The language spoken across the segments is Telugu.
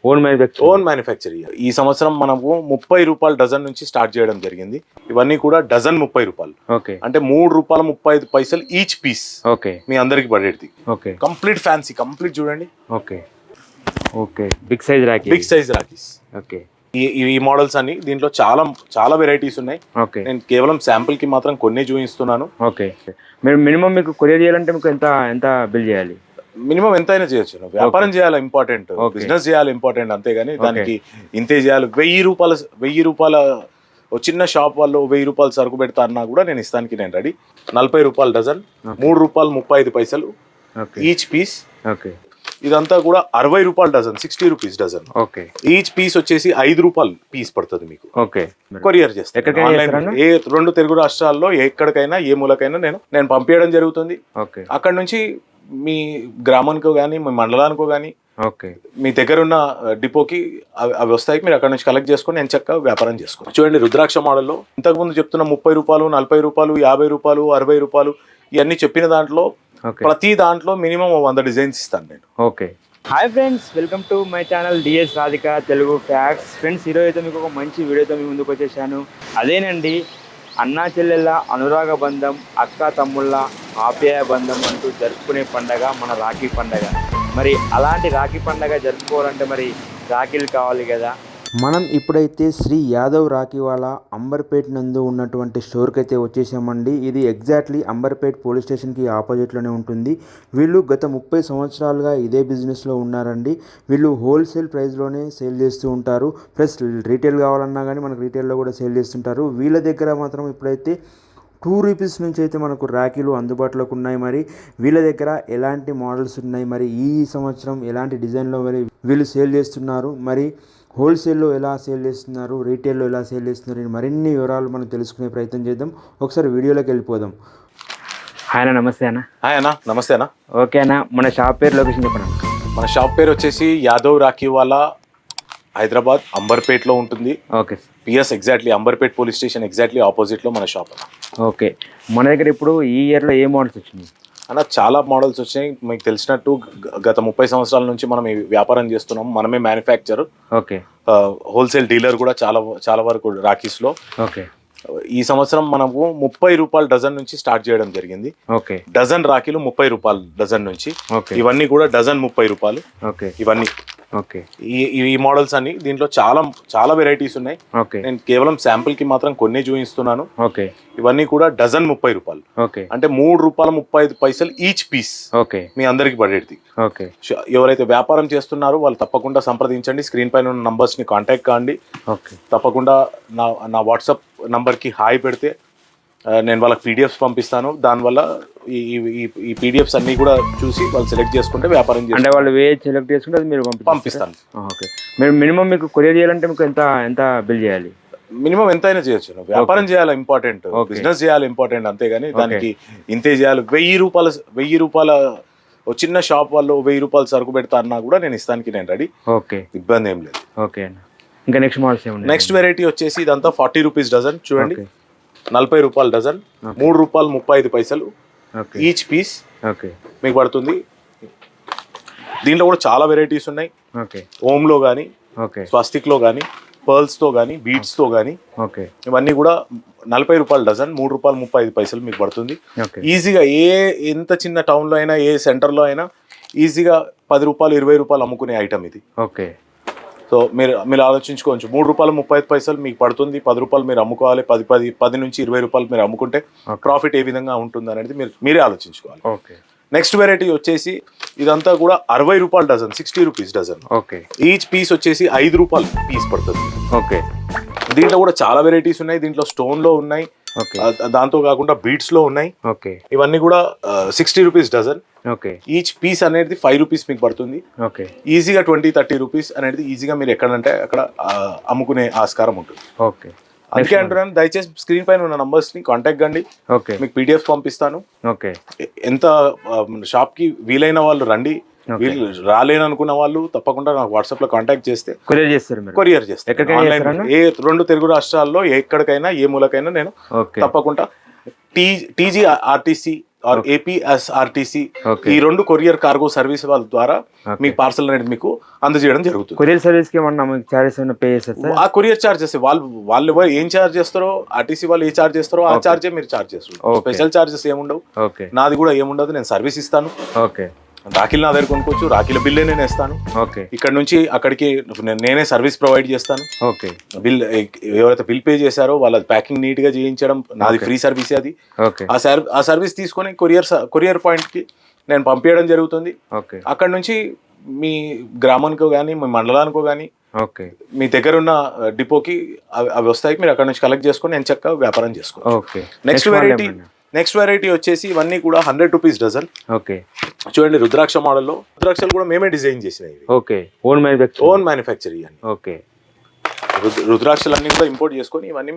Own manufacturing. ఈ సంవత్సరం మనము 30 రూపాయల డజన్ నుంచి స్టార్ట్ చేయడం జరిగింది. ఇవన్నీ కూడా డజన్ 30 రూపాయలు. అంటే 3 రూపాయల 35 పైసలు ఈచ్ పీస్. మీ అందరికి పడేది. కంప్లీట్ ఫ్యాన్సీ, కంప్లీట్ చూడండి. Big size rakhis. ఈ మోడల్స్ అన్ని దీంట్లో చాలా చాలా వెరైటీస్ ఉన్నాయి. నేను కేవలం శాంపుల్ కి మాత్రం కొన్ని చూపిస్తున్నాను. మినిమం మీకు కొరియర్ చేయాలంటే మీకు ఎంత బిల్ చేయాలి? మినిమం ఎంతైనా చేయొచ్చు. వ్యాపారం చేయాలి ఇంపార్టెంట్, బిజినెస్ చేయాలి ఇంపార్టెంట్, అంతేగాని దానికి ఇంతే చేయాలి. 1000 రూపాయల చిన్న షాప్ వాళ్ళు 1000 రూపాయలు సరుకు పెడతా అన్నా కూడా నేను ఇస్తానికి నేను రెడీ. 40 రూపాయల డజన్, 3 రూపాయలు 35 పైసలు ఈచ్ పీస్. ఇదంతా కూడా 60 రూపాయల dozen, 60 rupees dozen. Each piece వచ్చేసి 5 రూపాయలు పీస్ పడుతుంది మీకు. కొరియర్ చేస్తాను. ఏ 2 తెలుగు రాష్ట్రాల్లో ఎక్కడికైనా ఏ మూలకైనా నేను పంపించడం జరుగుతుంది. అక్కడ నుంచి మీ గ్రామానికో కానీ మీ మండలానికో కానీ మీ దగ్గర ఉన్న డిపోకి అవి వస్తాయి. మీరు అక్కడ నుంచి కలెక్ట్ చేసుకొని నేను చక్కగా వ్యాపారం చేసుకోండి. చూడండి, రుద్రాక్ష మోడల్లో ఇంతకుముందు చెప్తున్న 30 రూపాయలు, 40 రూపాయలు, 50 రూపాయలు, 60 రూపాయలు ఇవన్నీ చెప్పిన దాంట్లో ప్రతి దాంట్లో మినిమం 100 డిజైన్స్ ఇస్తాను నేను. Hi friends, welcome to my channel DS Radhika Telugu facts. Friends, ఈరోజు అయితే మీకు ఒక మంచి వీడియోతో మీ ముందుకు వచ్చేసాను. అదేనండి, అన్నా చెల్లెళ్ళ అనురాగ బంధం, అక్క తమ్ముళ్ళ ఆప్యాయ బంధం అంటూ జరుపుకునే పండగ మన రాఖీ పండగ. మరి అలాంటి రాఖీ పండగ జరుపుకోవాలంటే మరి రాఖీలు కావాలి కదా. మనం ఇప్పుడైతే శ్రీ యాదవ్ రాఖీవాలా అంబర్పేట్ నందు ఉన్నటువంటి స్టోర్కి అయితే వచ్చేసామండి. ఇది ఎగ్జాక్ట్లీ అంబర్పేట్ పోలీస్ స్టేషన్కి ఆపోజిట్లోనే ఉంటుంది. వీళ్ళు గత 30 సంవత్సరాలుగా ఇదే బిజినెస్లో ఉన్నారండి. వీళ్ళు హోల్సేల్ ప్రైస్లోనే సేల్ చేస్తూ ఉంటారు. ప్లస్ రీటైల్ కావాలన్నా కానీ మనకు రీటైల్లో కూడా సేల్ చేస్తుంటారు. వీళ్ళ దగ్గర మాత్రం ఇప్పుడైతే 2 రూపీస్ నుంచి అయితే మనకు రాఖీలు అందుబాటులోకి ఉన్నాయి. మరి వీళ్ళ దగ్గర ఎలాంటి మోడల్స్ ఉన్నాయి, మరి ఈ సంవత్సరం ఎలాంటి డిజైన్లో మరి వీళ్ళు సేల్ చేస్తున్నారు, మరి హోల్సేల్లో ఎలా సేల్ చేస్తున్నారు, రీటైల్లో ఎలా సేల్ చేస్తున్నారు, మరిన్ని వివరాలు మనం తెలుసుకునే ప్రయత్నం చేద్దాం. ఒకసారి వీడియోలోకి వెళ్ళిపోదాం. హాయ్ అన్న, నమస్తే అన్న. హాయ్ అన్న, నమస్తే అన్న. ఓకే అన్న, మన షాప్ పేరు, లొకేషన్ చెప్పండి. మన షాప్ పేరు వచ్చేసి యాదవ్ రాఖీవాలా, హైదరాబాద్ అంబర్పేట్లో ఉంటుంది. PS exactly Amberpet police station exactly ఆపోజిట్లో మన షాప్. మన దగ్గర ఇప్పుడు ఈ ఇయర్లో ఏ మోడల్స్ వచ్చినాయి అన్న? చాలా మోడల్స్ వచ్చాయి. మీకు తెలిసినట్టు గత 30 సంవత్సరాల నుంచి మనం ఈ వ్యాపారం చేస్తున్నాం. మనమే మ్యానుఫ్యాక్చర్, హోల్సేల్ డీలర్ కూడా చాలా వరకు రాఖీస్లో. ఈ సంవత్సరం మనము 30 రూపాయల డజన్ నుంచి స్టార్ట్ చేయడం జరిగింది. డజన్ రాఖీలు 30 రూపాయలు డజన్ నుంచి. ఇవన్నీ కూడా డజన్ 30 రూపాయలు. ఇవన్నీ ఈ మోడల్స్ అన్ని దీంట్లో చాలా చాలా వెరైటీస్ ఉన్నాయి. నేను కేవలం శాంపుల్ కి మాత్రం కొన్ని చూపిస్తున్నాను. ఇవన్నీ కూడా డజన్ 30 రూపాయలు. అంటే 3 రూపాయల 35 పైసలు ఈచ్ పీస్. మీ అందరికి పడేది. ఎవరైతే వ్యాపారం చేస్తున్నారో వాళ్ళు తప్పకుండా సంప్రదించండి. స్క్రీన్ పైన ఉన్న నంబర్స్ ని కాంటాక్ట్ కాండి. తప్పకుండా నా వాట్సాప్ నంబర్ కి హాయ్ పెడితే నేను వాళ్ళకి పీడిఎఫ్స్ పంపిస్తాను. దానివల్ల ఈ పీడిఎఫ్స్ అన్ని కూడా చూసి వాళ్ళు సెలెక్ట్ చేసుకుంటే వ్యాపారం అంటే వాళ్ళు సెలెక్ట్ చేసుకుంటే అది మీరు పంపిస్తాను. మినిమం మీకు కొరియర్ చేయాలంటే మీకు ఎంత బిల్ చేయాలి? మినిమం ఎంతైనా చేయొచ్చు. వ్యాపారం చేయాలి ఇంపార్టెంట్, బిజినెస్ చేయాలి ఇంపార్టెంట్, అంతేగాని దానికి ఇంతే చేయాలి. 1000 రూపాయల చిన్న షాప్ వాళ్ళు 1000 రూపాయలు సరుకు పెడతా అన్నా కూడా నేను ఇస్తానికి నేను రెడీ. ఇబ్బంది ఏం లేదు. ఇంకా నెక్స్ట్ మోడల్స్ ఏమున్నాయి? నెక్స్ట్ వెరైటీ వచ్చేసి ఇదంతా 40 రూపీస్ డజన్. చూడండి, 40 రూపాయల డజన్, 3 రూపాయలు 35 పైసలు ఈచ్ పీస్ మీకు పడుతుంది. దీంట్లో కూడా చాలా వెరైటీస్ ఉన్నాయి. ఓమ్లో కానీ, స్వస్తిక్లో కానీ, పర్ల్స్తో కానీ, బీడ్స్తో కానీ. ఇవన్నీ కూడా 40 రూపాయల డజన్, 3 రూపాయలు 35 పైసలు మీకు పడుతుంది. ఈజీగా ఎంత చిన్న టౌన్లో అయినా, ఏ సెంటర్లో అయినా ఈజీగా 10 రూపాయలు 20 రూపాయలు అమ్ముకునే ఐటమ్ ఇది. సో మీరు ఆలోచించుకోవచ్చు. 3 రూపాయలు 35 పైసలు మీకు పడుతుంది. 10 రూపాయలు మీరు అమ్ముకోవాలి. 10 నుంచి 20 రూపాయలు మీరు అమ్ముకుంటే ప్రాఫిట్ ఏ విధంగా ఉంటుంది అనేది మీరే ఆలోచించుకోవాలి. నెక్స్ట్ వెరైటీ వచ్చేసి ఇదంతా కూడా 60 రూపాయల dozen, 60 rupees dozen. Each piece వచ్చేసి 5 రూపాయలు పీస్ పడుతుంది. దీంట్లో కూడా చాలా వెరైటీస్ ఉన్నాయి. దీంట్లో స్టోన్ లో ఉన్నాయి, దాంతో కాకుండా బీడ్స్ లో ఉన్నాయి. ఇవన్నీ కూడా 60 రూపీస్ డజన్. ఈచ్ పీస్ అనేది 5 రూపీస్ మీకు పడుతుంది. ఈజీగా 20-30 రూపీస్ అనేది ఈజీగా మీరు ఎక్కడంటే అక్కడ అమ్ముకునే ఆస్కారం ఉంటుంది. అందుకే అంటున్నాను, దయచేసి స్క్రీన్ పైన ఉన్న నంబర్స్ ని కాంటాక్ట్ కండి. మీకు పీడిఎఫ్ పంపిస్తాను. ఎంత షాప్ కి వీలైన వాళ్ళు రండి. వీళ్ళు రాలేననుకున్న వాళ్ళు తప్పకుండా నాకు వాట్సాప్ లో కాంటాక్ట్ చేస్తే కొరియర్ చేస్తారు. ఆన్లైన్ ఏ 2 తెలుగు రాష్ట్రాల్లో ఎక్కడికైనా ఏ మూలకైనా నేను తప్పకుండా TGRTC ఆర్ ఏపీఎస్ఆర్టీసీ ఈ 2 కొరియర్ కార్గో సర్వీస్ వాళ్ళ ద్వారా మీ పార్సల్ అనేది మీకు అందజేయడం జరుగుతుంది. కొరియర్ సర్వీస్ కి ఏమన్నా చార్జెస్ ఏమైనా పే చేస్తారు? ఆ కొరియర్ చార్జెస్ వాళ్ళు ఏం చార్జ్ చేస్తారో, ఆర్టీసీ వాళ్ళు ఏ చార్జ్ చేస్తారో ఆ చార్జే మీరు చార్జ్ చేస్తారు. స్పెషల్ చార్జెస్ ఏముండవు. నాది కూడా ఏముండదు. నేను సర్వీస్ ఇస్తాను. రాఖీలు నా దగ్గర కొనుక్కోవచ్చు. రాఖీల బిల్లే నేను ఇస్తాను. ఇక్కడ నుంచి అక్కడికి నేనే సర్వీస్ ప్రొవైడ్ చేస్తాను. బిల్ ఎవరైతే బిల్ పే చేశారో వాళ్ళ ప్యాకింగ్ నీట్ గా చేయించడం నాది ఫ్రీ సర్వీస్. అది ఆ సర్వీస్ తీసుకొని కొరియర్ పాయింట్ కి నేను పంపించడం జరుగుతుంది. అక్కడ నుంచి మీ గ్రామానికో కానీ మీ మండలానికో కానీ మీ దగ్గర ఉన్న డిపోకి అవి వస్తాయి. మీరు అక్కడ నుంచి కలెక్ట్ చేసుకొని నేను చక్కగా వ్యాపారం చేసుకోవచ్చు. నెక్స్ట్ వెరైటీ వచ్చేసి ఇవన్నీ కూడా 100 రూపీస్ డజన్. చూడండి రుద్రాక్ష మోడల్లో. రుద్రాక్షలు కూడా మేమే డిజైన్ చేసినవి. ఓన్ మ్యానుఫ్యాక్చర్ ఇవన్నీ. రుద్రాక్షలు అన్ని కూడా ఇంపోర్ట్ చేసుకొని ఇవన్నీ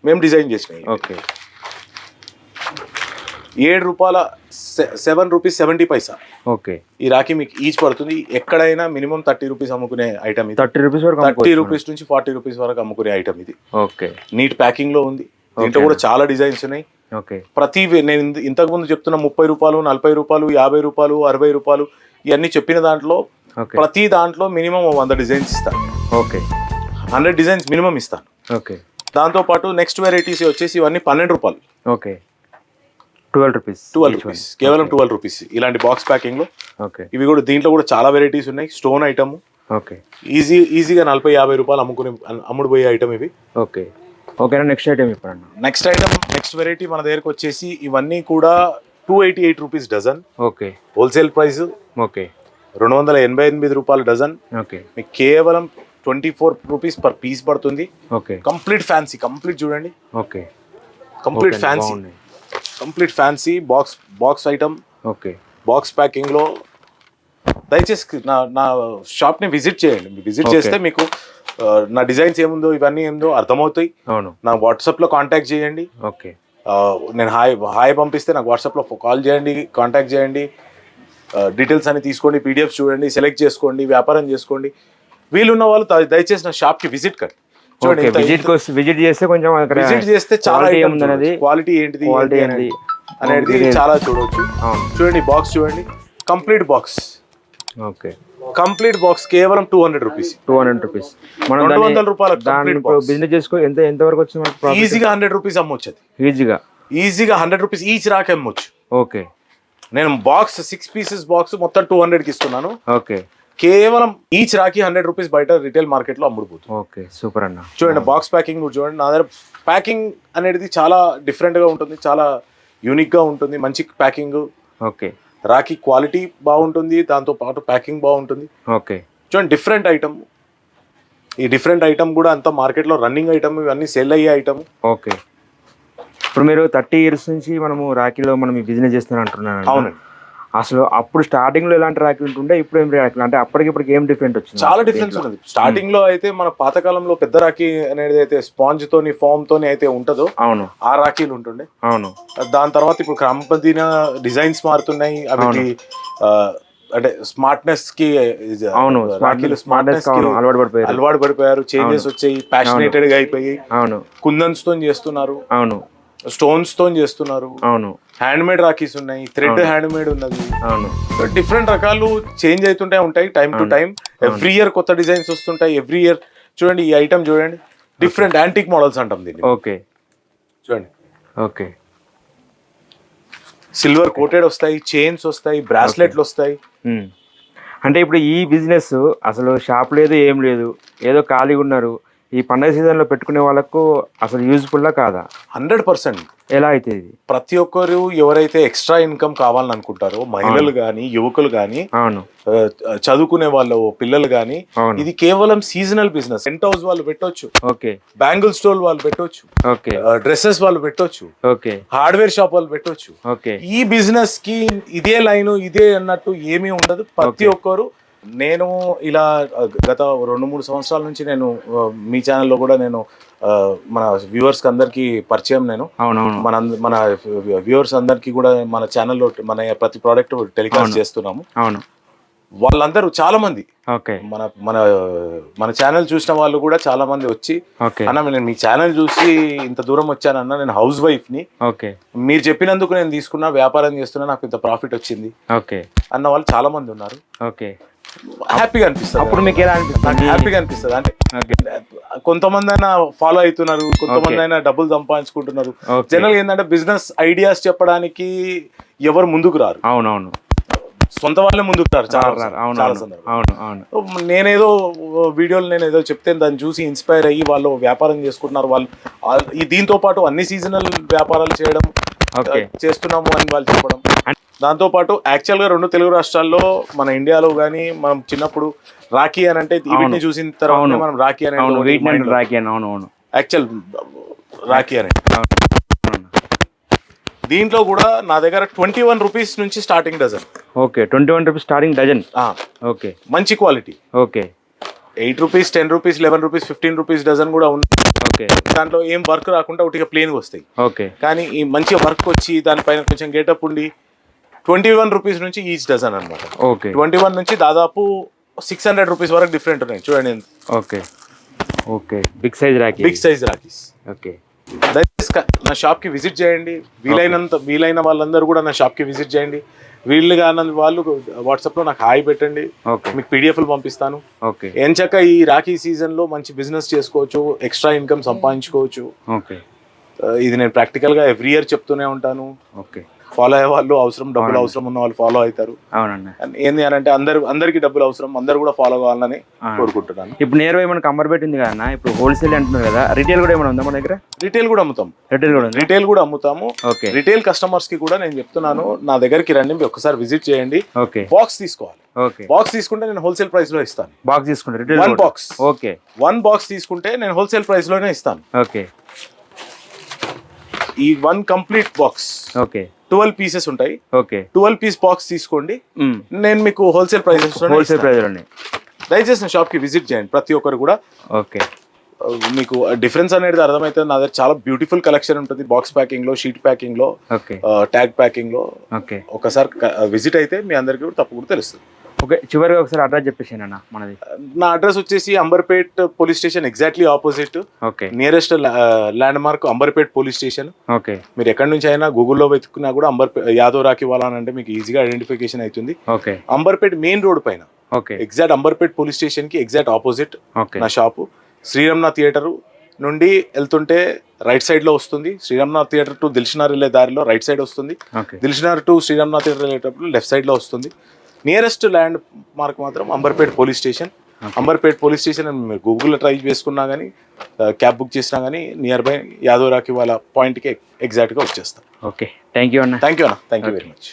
మేము డిజైన్ చేసినవి. 7 రూపాయల 7 రూపీస్ 70 పైసా ఈ రాఖీ మీకు ఈచ్ పడుతుంది. ఎక్కడైనా మినిమం 30 రూపీస్ అమ్ముకునే ఐటమ్ ఇది. 30 రూపీస్ నుంచి 40 రూపీస్ వరకు అమ్ముకునే ఐటమ్ ఇది. నీట్ ప్యాకింగ్ లో ఉంది. దీంట్లో కూడా చాలా డిజైన్స్ ఉన్నాయి. ప్రతి నేను ఇంతకు ముందు చెప్తున్న 30 రూపాయలు, 40 రూపాయలు, 50 రూపాయలు, 60 రూపాయలు ఇవన్నీ చెప్పిన దాంట్లో ప్రతి దాంట్లో మినిమం 100 డిజైన్స్ ఇస్తాను. 100 డిజైన్స్ మినిమం ఇస్తాను. దాంతో పాటు నెక్స్ట్ వెరైటీస్ వచ్చేసి ఇవన్నీ 12 రూపాయలు. 12 రూపీస్ కేవలం 12 రూపీస్ ఇలాంటి బాక్స్ ప్యాకింగ్ లో. ఇవి కూడా దీంట్లో కూడా చాలా వెరైటీస్ ఉన్నాయి. స్టోన్ ఐటమ్ ఈజీగా 40-50 రూపాయలు అమ్ముడు పోయే ఐటమ్ ఇవి. నెక్స్ట్ ఐటమ్ చెప్పండి. నెక్స్ట్ వెరైటీ మన దగ్గరకు వచ్చేసి ఇవన్నీ కూడా 288 రూపీస్ డజన్. హోల్సేల్ ప్రైస్ 288 రూపాయలు డజన్. మీకు కేవలం 24 రూపీస్ పర్ పీస్ పడుతుంది. Complete fancy. కంప్లీట్ చూడండి. Complete fancy box item. Box packing లో దయచేసి నా షాప్ ని విజిట్ చేయండి. విజిట్ చేస్తే మీకు నా డిజైన్స్ ఏముందో ఇవన్నీ ఏముందో అర్థమవుతాయి. నా వాట్సాప్ లో కాంటాక్ట్ చేయండి. నేను హాయ్ పంపిస్తే నాకు వాట్సాప్ లో కాల్ చేయండి, కాంటాక్ట్ చేయండి. డీటెయిల్స్ అన్ని తీసుకోండి, పీడిఎఫ్ చూడండి, సెలెక్ట్ చేసుకోండి, వ్యాపారం చేసుకోండి. వీలున్న వాళ్ళు దయచేసి నా షాప్ కి విజిట్ కండి. విజిట్ చేస్తే చాలా క్వాలిటీ ఏంటిది అనేది చాలా చూడవచ్చు. చూడండి బాక్స్ చూడండి. కంప్లీట్ బాక్స్ కేవలం 200 రూపీస్. 200 రూపాయలు బిజినెస్ చేసుకో. ఎంత వరకు వచ్చింది? ఈజీగా 100 రూపీస్ అమ్మొచ్చు. ఈజీగా 100 రూపీస్ ఈచ్ రాకి అమ్మొచ్చు. నేను బాక్స్ 6 పీసెస్ బాక్స్ మొత్తం 200కి ఇస్తున్నాను. కేవలం ఈచ్ రాకి 100 రూపీస్ బయట రిటైల్ మార్కెట్ లో అమ్ముడుపోతుంది. సూపర్ అన్న. చూడండి బాక్స్ ప్యాకింగ్ చూడండి. నా దగ్గర ప్యాకింగ్ అనేది చాలా డిఫరెంట్ గా ఉంటుంది. చాలా యూనిక్ గా ఉంటుంది. మంచి ప్యాకింగ్. రాఖీ క్వాలిటీ బాగుంటుంది. దాంతో పాటు ప్యాకింగ్ బాగుంటుంది. చూడండి డిఫరెంట్ ఐటమ్. ఈ డిఫరెంట్ ఐటమ్ కూడా అంతా మార్కెట్ లో రన్నింగ్ ఐటమ్. ఇవన్నీ సేల్ అయ్యే ఐటమ్. ఇప్పుడు మీరు 30 years నుంచి మనము రాఖీలో మనం బిజినెస్ చేస్తున్నారు అంటున్నాను. అవునండి. అసలు అప్పుడు స్టార్టింగ్ లో ఎలాంటి రాఖీలు ఉంటుండే, ఇప్పుడు ఏం రాఖీలు అంటే అప్పటికి ఏం డిఫరెంట్ వచ్చింది? చాలా డిఫరెన్స్ ఉన్నది. స్టార్టింగ్ లో అయితే మన పాతకాలంలో పెద్ద రాఖీ అనేది అయితే స్పాంజ్ తోని ఫామ్ తోని అయితే ఉంటుందో ఆ రాఖీలు ఉంటుండే. దాని తర్వాత ఇప్పుడు క్రమపదిన డిజైన్స్ మారుతున్నాయి. అవి అంటే స్మార్ట్నెస్ కి అలవాటు పడిపోయారు. చేంజెస్ వచ్చాయి. ప్యాషనేటెడ్ గా అయిపోయి కుందన్స్ తో చేస్తున్నారు. స్టోన్స్ తో చేస్తున్నారు. హ్యాండ్ మేడ్ రాఖీస్ ఉన్నాయి. థ్రెడ్ హ్యాండ్ మేడ్ ఉన్నది. డిఫరెంట్ రకాలు చేంజ్ అవుతుంటే ఉంటాయి time to time. Every year కొత్త డిజైన్స్ వస్తుంటాయి. ఎవ్రీ ఇయర్ చూడండి ఈ ఐటమ్ చూడండి. డిఫరెంట్ యాంటిక్ మోడల్స్ అంటాం దీన్ని. చూడండి సిల్వర్ కోటెడ్ వస్తాయి, చైన్స్ వస్తాయి, బ్రాస్లెట్లు వస్తాయి. అంటే ఇప్పుడు ఈ బిజినెస్ అసలు షాప్ లేదు, ఏం లేదు, ఏదో ఖాళీగా ఉన్నారు. ఈ పండుగ సీజన్ లో పెట్టుకునే వాళ్ళకు అసలు యూజ్ఫుల్ కాదా? 100%. ఎలా అయితే ఇది ప్రతి ఒక్కరు ఎవరైతే ఎక్స్ట్రా ఇన్కమ్ కావాలని అనుకుంటారో, మహిళలు గాని, యువకులు గాని, చదువుకునే వాళ్ళు పిల్లలు గాని, ఇది కేవలం సీజనల్ బిజినెస్. టెంట్ హౌస్ వాళ్ళు పెట్టొచ్చు. బ్యాంగిల్ స్టోర్ వాళ్ళు పెట్టొచ్చు. డ్రెస్సెస్ వాళ్ళు పెట్టొచ్చు. హార్డ్వేర్ షాప్ వాళ్ళు పెట్టొచ్చు. ఈ బిజినెస్ కి ఇదే లైన్ ఇదే అన్నట్టు ఏమీ ఉండదు. ప్రతి ఒక్కరు నేను ఇలా గత 2-3 సంవత్సరాల నుంచి నేను మీ ఛానల్లో కూడా నేను మన వ్యూవర్స్ అందరికి పరిచయం. నేను మన వ్యూవర్స్ అందరికి కూడా మన ఛానల్లో మన ప్రతి ప్రోడక్ట్ టెలికాస్ట్ చేస్తున్నాము. వాళ్ళందరూ చాలా మంది ఓకే మన మన మన ఛానల్ చూసిన వాళ్ళు కూడా చాలా మంది వచ్చి ఓకే అన్న నేను మీ ఛానల్ చూసి ఇంత దూరం వచ్చానన్న, నేను హౌస్ వైఫ్ ని, ఓకే మీరు చెప్పినందుకు నేను తీసుకున్నా, వ్యాపారం చేస్తున్నా, నాకు ఇంత ప్రాఫిట్ వచ్చింది ఓకే అన్న వాళ్ళు చాలా మంది ఉన్నారు. ఓకే హ్యాపీగా అనిపిస్తుంది. అప్పుడు మీకు ఎలా అనిపిస్తుంది? హ్యాపీగా అనిపిస్తుంది. అంటే ఓకే కొంతమంది అయినా ఫాలో అవుతున్నారు, కొంతమంది అయినా డబ్బులు సంపాదించుకుంటున్నారు. ఓకే. జనరల్ ఏంటంటే బిజినెస్ ఐడియాస్ చెప్పడానికి ఎవరు ముందుకు రారు, అవునవును సొంత వాళ్ళే ముందుకు రారు చాలా అవును చాలా అవును సందర్భాలు. అవును అవును నేనేదో వీడియోలు నేను ఏదో చెప్తే దాన్ని చూసి ఇన్స్పైర్ అయ్యి వాళ్ళు వ్యాపారం చేసుకుంటున్నారు. వాళ్ళు ఈ దీంతో పాటు అన్ని సీజనల్ వ్యాపారాలు చేయడం ఓకే. చేస్తున్నాము అని వాళ్ళు చెప్పడం. దాంతో పాటు యాక్చువల్ గా 2 తెలుగు రాష్ట్రాల్లో మన ఇండియాలో కానీ మనం చిన్నప్పుడు రాఖీ అని అంటే వీటిని చూసిన తర్వాత అవును. మనం రాఖీ అని అవును వెయిట్ అండ్ రాఖీ అని అవును అవును యాక్చువల్ రాఖీ అని. అవును. దీంట్లో కూడా నా దగ్గర 21 రూపీస్ నుంచి starting dozen. Okay 21 rupees starting dozen. Okay మంచి quality. Okay 8 rupees, 10 rupees, 11 rupees, 15 rupees dozen కూడా ఉంది. ఓకే దాంట్లో ఏం వర్క్ రాకుండా ఒకటిగా ప్లేన్గా వస్తాయి. ఓకే కానీ ఈ మంచిగా వర్క్ వచ్చి దానిపైన కొంచెం గేటప్ ఉండి 21 రూపీస్ నుంచి ఈచ్ డజన్ అనమాట. ఓకే 21 నుంచి దాదాపు 600 రూపీస్ వరకు డిఫరెంట్ ఉన్నాయి చూడండి. Okay okay big size rakhi. Big size rakhis. Okay దయచేసి నా షాప్కి విజిట్ చేయండి. వీలైన వాళ్ళందరూ కూడా నా షాప్కి విజిట్ చేయండి. వీళ్ళు కాని వాళ్ళు వాట్సాప్లో నాకు హాయ్ పెట్టండి, ఓకే మీకు పీడిఎఫ్లు పంపిస్తాను. ఓకే ఎంచక్క ఈ రాఖీ సీజన్లో మంచి బిజినెస్ చేసుకోవచ్చు, ఎక్స్ట్రా ఇన్కమ్ సంపాదించుకోవచ్చు. ఓకే ఇది నేను ప్రాక్టికల్గా ఎవ్రీ ఇయర్ చెప్తూనే ఉంటాను. ఓకే ఫాలో అయ్యే వాళ్ళు అవసరం, డబ్బులు అవసరం ఉన్న వాళ్ళు ఫాలో అవుతారు. అవునండి. ఏంది అని అంటే అందరికి డబ్బులు అవసరం, అందరు కూడా ఫాలో కావాలని కోరుకుంటున్నాను. ఇప్పుడు నియర్ బై మనకు అంబర్పేట ఉంది కదా, ఇప్పుడు హోల్సేల్ అంటున్నారు కదా, రిటైల్ కూడా ఏమైనా ఉందా మన దగ్గర? రిటైల్ కూడా అమ్ముతాం. రిటైల్ కూడా అమ్ముతాము. ఓకే రిటైల్ కస్టమర్స్ కి కూడా నేను చెప్తున్నాను, నా దగ్గరికి రండి, మీరు ఒకసారి విజిట్ చేయండి. ఓకే బాక్స్ తీసుకోవాలి. ఓకే బాక్స్ తీసుకుంటే నేను హోల్సేల్ ప్రైస్ లో ఇస్తాను. బాక్స్ తీసుకుంటే రిటైల్ 1 బాక్స్. ఓకే 1 బాక్స్ తీసుకుంటే నేను హోల్సేల్ ప్రైస్ లోనే ఇస్తాను. ఓకే ఈ 1 కంప్లీట్ బాక్స్ ఓకే 12 పీసెస్ ఉంటాయి. ఓకే 12 పీస్ బాక్స్ తీసుకోండి, నేను మీకు హోల్సేల్ ప్రైసెస్ హోల్సేల్ ప్రైస్ లోనే. దయచేసి నా షాప్ కి విజిట్ చేయండి ప్రతి ఒక్కరు కూడా. ఓకే మీకు డిఫరెన్స్ అనేది అర్థమవుతుంది. నా దగ్గర చాలా బ్యూటిఫుల్ కలెక్షన్ ఉంటుంది. బాక్స్ ప్యాకింగ్ లో, షీట్ ప్యాకింగ్ లో, ఓకే ట్యాగ్ ప్యాకింగ్ లో. ఓకే ఒకసారి విజిట్ అయితే మీ అందరికీ కూడా తప్పకుండా తెలుస్తుంది. ఓకే చివరిగా ఒకసారి అడ్రస్ చెప్పేసాను అన్న మనది. నా అడ్రస్ వచ్చేసి Amberpet police station exactly opposite. Okay nearest land mark Amberpet police station. Okay మీరు ఎక్కడి నుంచి అయినా గూగుల్లో వెతుక్కున్నా కూడా యాదవ్ రాఖీ వాలా అని అంటే మీకు ఈజీగా ఐడెంటిఫికేషన్ అవుతుంది. ఓకే అంబర్పేట్ మెయిన్ రోడ్ పైన okay exact Amberpet police station కి ఎగ్జాక్ట్ ఆపోజిట్ ఓకే నా షాపు. శ్రీరమణ థియేటర్ నుండి వెళ్తుంటే రైట్ సైడ్ లో వస్తుంది. శ్రీరమణ థియేటర్ టు దిల్షనార్ వెళ్ళే దారిలో రైట్ సైడ్ వస్తుంది. ఓకే దిల్షనార్ టు శ్రీరమణ థియేటర్ వెళ్ళేటప్పుడు లెఫ్ట్ సైడ్ లో వస్తుంది. నియరెస్ట్ ల్యాండ్ మార్క్ మాత్రం Amberpet police station. Amberpet police station మీరు గూగుల్లో ట్రై చేసుకున్నా కానీ, క్యాబ్ బుక్ చేసినా కానీ నియర్ బై యాదవ్ రాఖీ వాళ్ళ పాయింట్కి ఎగ్జాక్ట్గా వచ్చేస్తాం. ఓకే థ్యాంక్ యూ అన్న. థ్యాంక్ యూ అన్న, థ్యాంక్ యూ వెరీ మచ్.